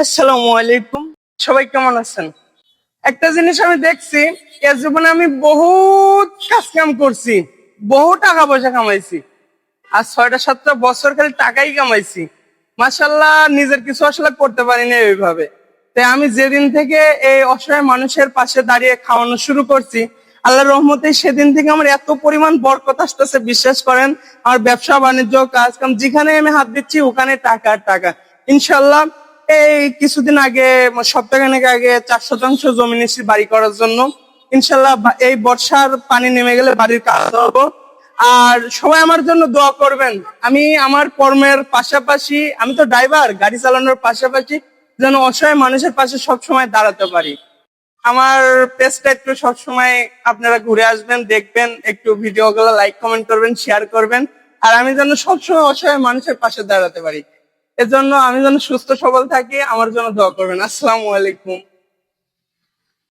আসসালামু আলাইকুম। সবাই কেমন আছেন? একটা জিনিস আমি দেখছি, এর জীবনে আমি বহুত কাজ কাম করছি, বহু টাকা পয়সা কামাইছি, আর 6টা 7টা বছর খালি টাকাই কামাইছি। মাশাল্লাহ, নিজের কিছু আসলে করতে পারিনি ওইভাবে। তাই আমি যেদিন থেকে এই অসহায় মানুষের পাশে দাঁড়িয়ে খাওয়ানো শুরু করছি, আল্লাহর রহমতে সেদিন থেকে আমার এত পরিমাণ বরকত আসতেছে, বিশ্বাস করেন। আমার ব্যবসা বাণিজ্য কাজ কাম যেখানে আমি হাত দিচ্ছি ওখানে টাকা আর টাকা। ইনশাল্লাহ, এই কিছুদিন আগে, সপ্তাহখানেক আগে 4 শতাংশ জমি নিচ্ছি বাড়ি করার জন্য। ইনশাল্লাহ এই বর্ষার পানি নেমে গেলে বাড়ির কাজ হবো। আর সবাই আমার জন্য দোয়া করবেন। আমি আমার কর্মের পাশাপাশি, আমি তো ড্রাইভার, গাড়ি চালানোর পাশাপাশি যেন অসহায় মানুষের পাশে সবসময় দাঁড়াতে পারি। আমার পেজটা একটু সবসময় আপনারা ঘুরে আসবেন, দেখবেন, একটু ভিডিও গুলো লাইক কমেন্ট করবেন, শেয়ার করবেন। আর আমি যেন সবসময় অসহায় মানুষের পাশে দাঁড়াতে পারি, এজন্য আমি যেন সুস্থ সবল থাকি, আমার জন্য দোয়া করবেন। আসসালামু আলাইকুম।